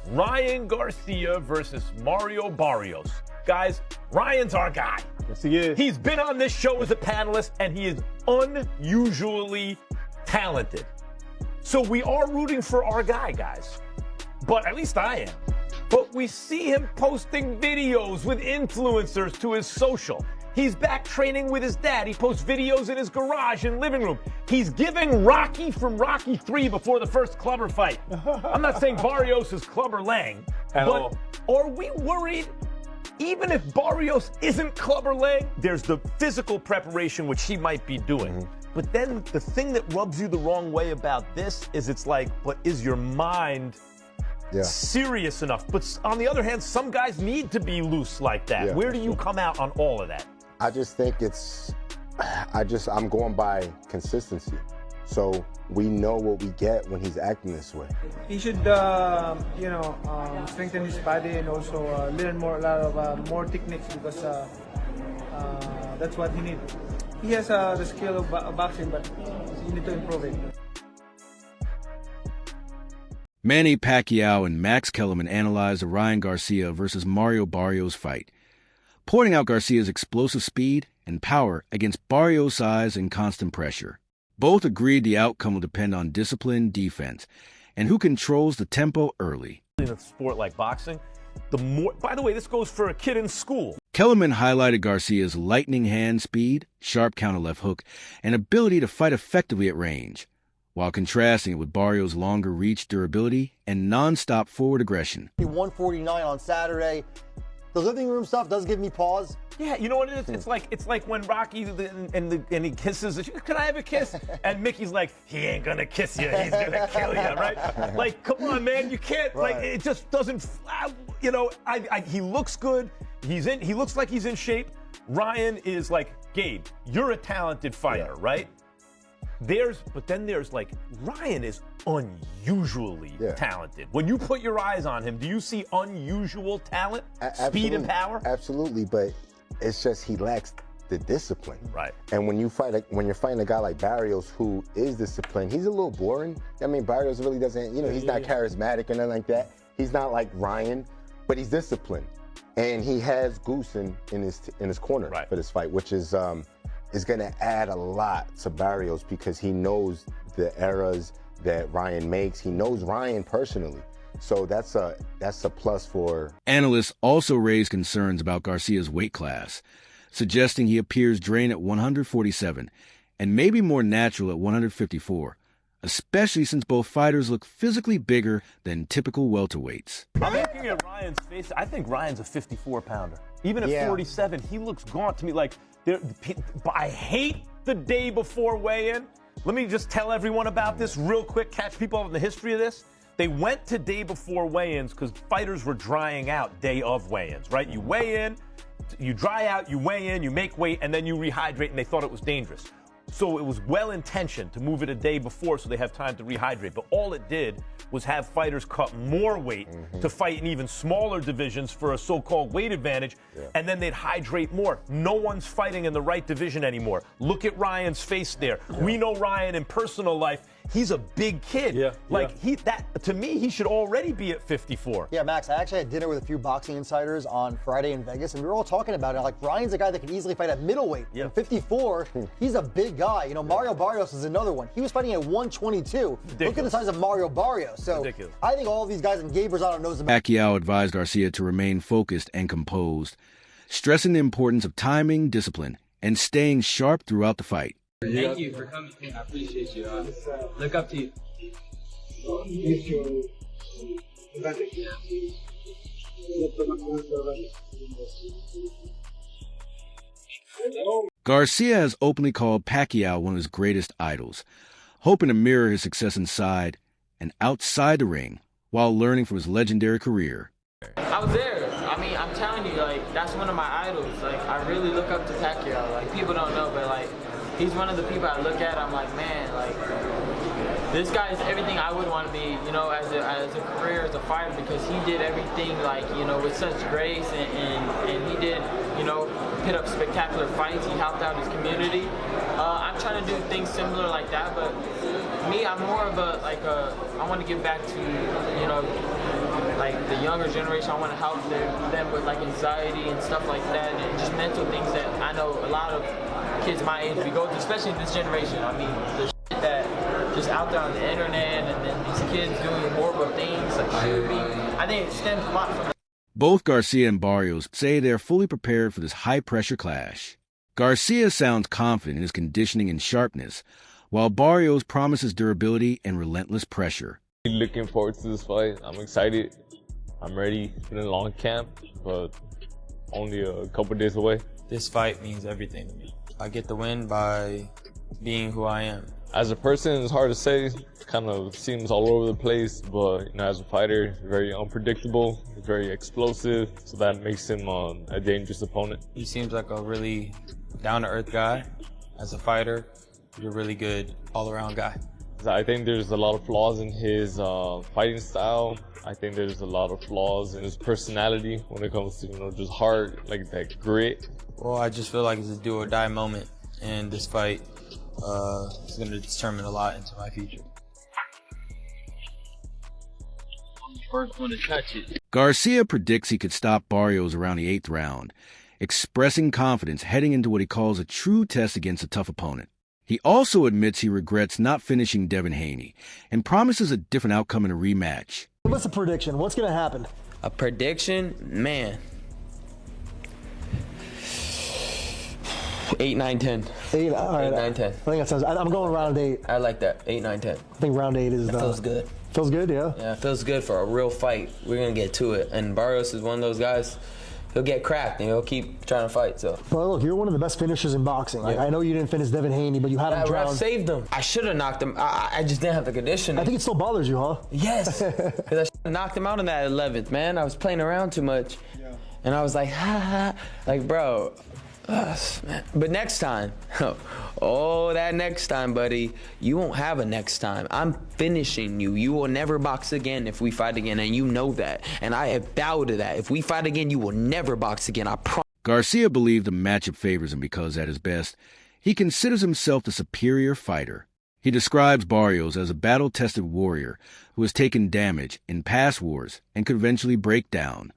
Ryan Garcia versus Mario Barrios. Guys, Ryan's our guy. Yes, he is. He's been on this show as a panelist, and he is unusually talented. So we are rooting for our guy, guys. But at least I am. But we see him posting videos with influencers to his social. He's back training with his dad. He posts videos in his garage and living room. He's giving Rocky from Rocky 3 before the first Clubber fight. I'm not saying Barrios is Clubber Lang, but are we worried? Even if Barrios isn't Clubber Lang, there's the physical preparation which he might be doing. But then the thing that rubs you the wrong way about this is it's like, but is your mind serious enough? But on the other hand, some guys need to be loose like that. Yeah, Where do you come out on all of that? I just think I'm going by consistency. So we know what we get when he's acting this way. He should, strengthen his body and also learn a lot of more techniques because that's what he needs. He has the skill of boxing, but you need to improve it. Manny Pacquiao and Max Kellerman analyzed the Ryan Garcia versus Mario Barrios fight, pointing out Garcia's explosive speed and power against Barrios' size and constant pressure. Both agreed the outcome will depend on discipline, defense, and who controls the tempo early. In a sport like boxing, by the way, this goes for a kid in school. Kellerman highlighted Garcia's lightning hand speed, sharp counter left hook, and ability to fight effectively at range, while contrasting it with Barrios' longer reach, durability, and non-stop forward aggression. 149 on Saturday. The living room stuff does give me pause. Yeah, you know what it is? It's like when Rocky and he kisses. Can I have a kiss? And Mickey's like, he ain't gonna kiss you. He's gonna kill you, right? Like, come on, man, you can't. Right. Like, it just doesn't. He looks good. He looks like he's in shape. Ryan is like, Gabe, you're a talented fighter, right? But then there's like, Ryan is unusually talented. When you put your eyes on him, do you see unusual talent, speed and power? Absolutely, but it's just he lacks the discipline. Right. And when you're fighting a guy like Barrios who is disciplined, he's a little boring. I mean, Barrios really doesn't, he's not charismatic or nothing like that. He's not like Ryan, but he's disciplined. And he has Goose in his corner for this fight, which is going to add a lot to Barrios because he knows the errors that Ryan makes. He knows Ryan personally. So that's a plus for... Analysts also raised concerns about Garcia's weight class, suggesting he appears drained at 147 and maybe more natural at 154, especially since both fighters look physically bigger than typical welterweights. I'm looking at Ryan's face. I think Ryan's a 54-pounder. Even at 47, he looks gaunt to me. Like, I hate the day before weigh-in. Let me just tell everyone about this real quick, catch people up in the history of this. They went to day before weigh-ins because fighters were drying out day of weigh-ins, right? You weigh in, you dry out, you weigh in, you make weight, and then you rehydrate, and they thought it was dangerous. So it was well-intentioned to move it a day before so they have time to rehydrate. But all it did was have fighters cut more weight to fight in even smaller divisions for a so-called weight advantage, and then they'd hydrate more. No one's fighting in the right division anymore. Look at Ryan's face there. We know Ryan in personal life. He's a big kid. To me, he should already be at 54. Yeah, Max, I actually had dinner with a few boxing insiders on Friday in Vegas, and we were all talking about it. Like, Ryan's a guy that could easily fight at middleweight. At 54, he's a big guy. Mario Barrios is another one. He was fighting at 122. Ridiculous. Look at the size of Mario Barrios. So ridiculous. I think all of these guys, and Gabe Rosado knows about. Pacquiao advised Garcia to remain focused and composed, stressing the importance of timing, discipline, and staying sharp throughout the fight. Thank you for coming. I appreciate you. Look up to you. Garcia has openly called Pacquiao one of his greatest idols, hoping to mirror his success inside and outside the ring while learning from his legendary career. I was there. I mean, I'm telling you, like, that's one of my idols. Like, I really look up to Pacquiao. Like, people don't know, but, like, he's one of the people I look at. I'm like, man, like, this guy is everything I would want to be, as a career, as a fighter, because he did everything, like, with such grace, and he did, put up spectacular fights. He helped out his community. I'm trying to do things similar like that, but me, I'm more of I want to give back to, like, the younger generation. I want to help them with like anxiety and stuff like that, and just mental things that I know a lot of kids my age we go through, especially in this generation. I mean, the shit that just out there on the internet, and then these kids doing horrible things like shooting. I think it stems a lot from that. Both Garcia and Barrios say they're fully prepared for this high-pressure clash. Garcia sounds confident in his conditioning and sharpness, while Barrios promises durability and relentless pressure. Looking forward to this fight. I'm excited. I'm ready. It's been a long camp, but only a couple days away. This fight means everything to me. I get the win by being who I am. As a person, it's hard to say. It kind of seems all over the place, but as a fighter, very unpredictable, very explosive, so that makes him a dangerous opponent. He seems like a really down-to-earth guy. As a fighter, he's a really good all-around guy. I think there's a lot of flaws in his fighting style. I think there's a lot of flaws in his personality when it comes to, just heart, like that grit. Well, I just feel like it's a do-or-die moment, and this fight is going to determine a lot into my future. I'm the first one to touch it. Garcia predicts he could stop Barrios around the 8th round, expressing confidence heading into what he calls a true test against a tough opponent. He also admits he regrets not finishing Devin Haney and promises a different outcome in a rematch. What's a prediction? What's going to happen? A prediction? Man. 8, 9, 10. 8, all right. 8, 9, 10. I think that sounds. I'm going round 8. I like that. 8, 9, 10. I think round 8 is. That feels good. Feels good, yeah. Yeah, it feels good for a real fight. We're gonna get to it. And Barrios is one of those guys. He'll get cracked and he'll keep trying to fight. So. Well, look, you're one of the best finishers in boxing. Like, I know you didn't finish Devin Haney, but you had him drowned. I saved him. I should have knocked him. I just didn't have the conditioning. I think it still bothers you, huh? Yes, because I should have knocked him out in that 11th, man. I was playing around too much, and I was like, ha ha, like, bro. But next time, that next time, buddy, you won't have a next time. I'm finishing you. You will never box again if we fight again, and you know that. And I have vowed to that. If we fight again, you will never box again. I promise. Garcia believed the matchup favors him because, at his best, he considers himself the superior fighter. He describes Barrios as a battle-tested warrior who has taken damage in past wars and could eventually break down.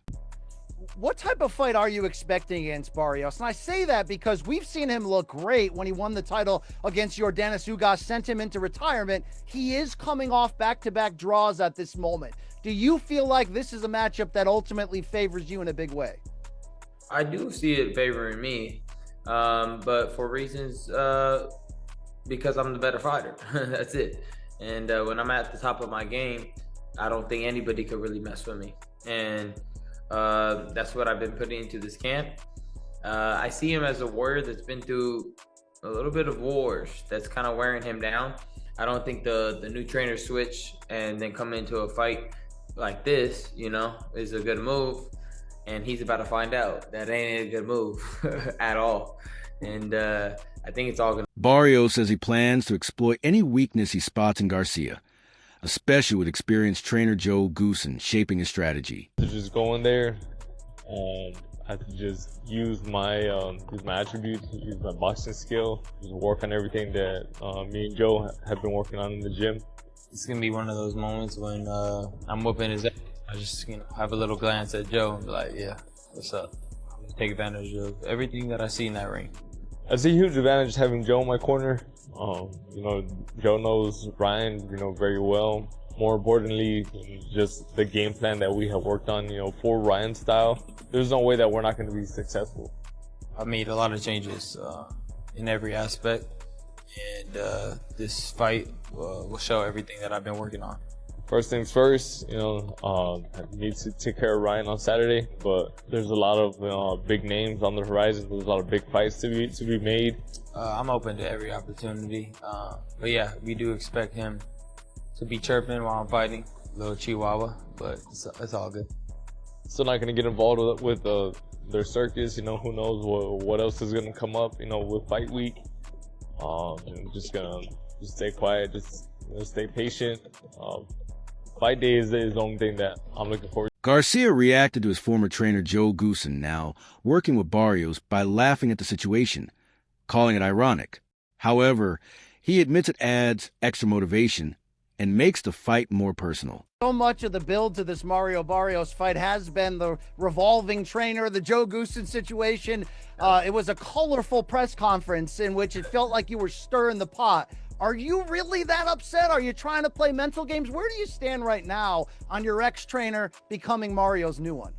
What type of fight are you expecting against Barrios? And I say that because we've seen him look great when he won the title against Yordenis Ugas, sent him into retirement. He is coming off back-to-back draws at this moment. Do you feel like this is a matchup that ultimately favors you in a big way? I do see it favoring me, but for reasons, because I'm the better fighter. That's it. And when I'm at the top of my game, I don't think anybody could really mess with me. And that's what I've been putting into this camp. I see him as a warrior that's been through a little bit of wars that's kind of wearing him down. I don't think the new trainer switch and then come into a fight like this, is a good move. And he's about to find out that ain't a good move at all. And I think it's all gonna. Barrios says he plans to exploit any weakness he spots in Garcia, especially with experienced trainer Joe Goosen shaping his strategy. To just go in there, I have to just use my attributes, use my boxing skill, just work on everything that me and Joe have been working on in the gym. It's gonna be one of those moments when I'm whooping his ass. I just have a little glance at Joe and be like, yeah, what's up? I'm gonna take advantage of everything that I see in that ring. I see a huge advantage having Joe in my corner. Joe knows Ryan, very well. More importantly, just the game plan that we have worked on, for Ryan's style. There's no way that we're not going to be successful. I've made a lot of changes in every aspect, and this fight will show everything that I've been working on. First things first, I need to take care of Ryan on Saturday, but there's a lot of big names on the horizon. There's a lot of big fights to be made. I'm open to every opportunity, but yeah, we do expect him to be chirping while I'm fighting, little chihuahua, but it's all good. Still not going to get involved with their circus. Who knows what else is going to come up, with fight week. I'm just going to stay quiet, just stay patient. Fight day is the only thing that I'm looking forward to. Garcia reacted to his former trainer Joe Goosen now working with Barrios by laughing at the situation, calling it ironic. However, he admits it adds extra motivation and makes the fight more personal. So much of the build to this Mario Barrios fight has been the revolving trainer, the Joe Goosen situation. It was a colorful press conference in which it felt like you were stirring the pot. Are you really that upset? Are you trying to play mental games? Where do you stand right now on your ex-trainer becoming Mario's new one?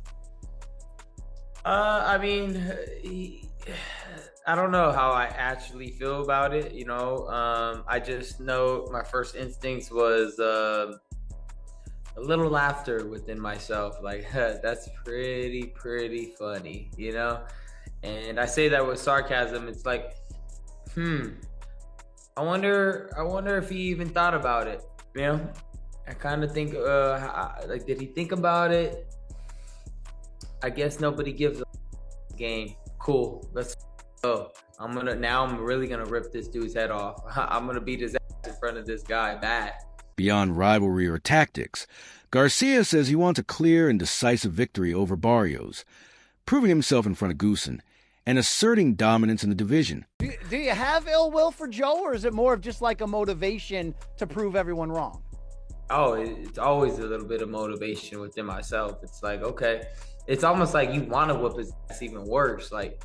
I mean, I don't know how I actually feel about it. You know, I just know my first instincts was a little laughter within myself, like, that's pretty funny, you know? And I say that with sarcasm. It's like, I wonder if he even thought about it, you know? I kind of think, like, did he think about it? I guess nobody gives a game. Cool, let's go. I'm really gonna rip this dude's head off. I'm gonna beat his ass in front of this guy bad. Beyond rivalry or tactics, Garcia says he wants a clear and decisive victory over Barrios, proving himself in front of Goosen and asserting dominance in the division. Do you have ill will for Joe, or is it more of just like a motivation to prove everyone wrong? Oh, it's always a little bit of motivation within myself. It's like, okay, it's almost like you want to whoop his ass even worse, like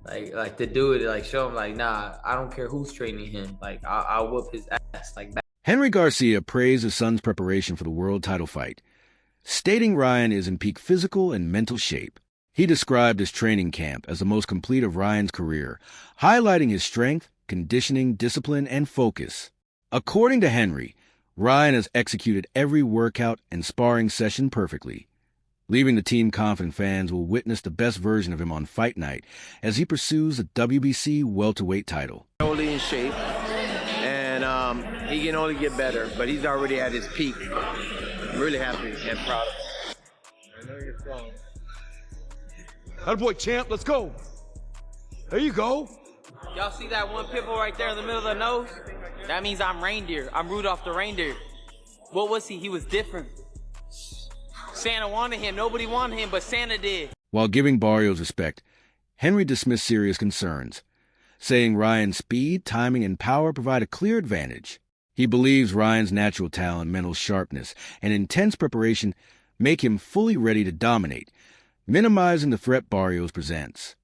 to do it, like show him, like, nah, I don't care who's training him, like I'll whoop his ass, like that. Henry Garcia praised his son's preparation for the world title fight, stating Ryan is in peak physical and mental shape. He described his training camp as the most complete of Ryan's career, highlighting his strength, conditioning, discipline, and focus. According to Henry, Ryan has executed every workout and sparring session perfectly, leaving the team confident fans will witness the best version of him on fight night as he pursues the WBC welterweight title. Totally in shape, and he can only get better, but he's already at his peak. I'm really happy and proud of him. I know you're strong. Attaboy, champ, let's go. There you go. Y'all see that one pimple right there in the middle of the nose? That means I'm reindeer. I'm Rudolph the reindeer. What was he? He was different. Santa wanted him. Nobody wanted him, but Santa did. While giving Barrios respect, Henry dismissed serious concerns, saying Ryan's speed, timing, and power provide a clear advantage. He believes Ryan's natural talent, mental sharpness, and intense preparation make him fully ready to dominate, minimizing the threat Barrios presents.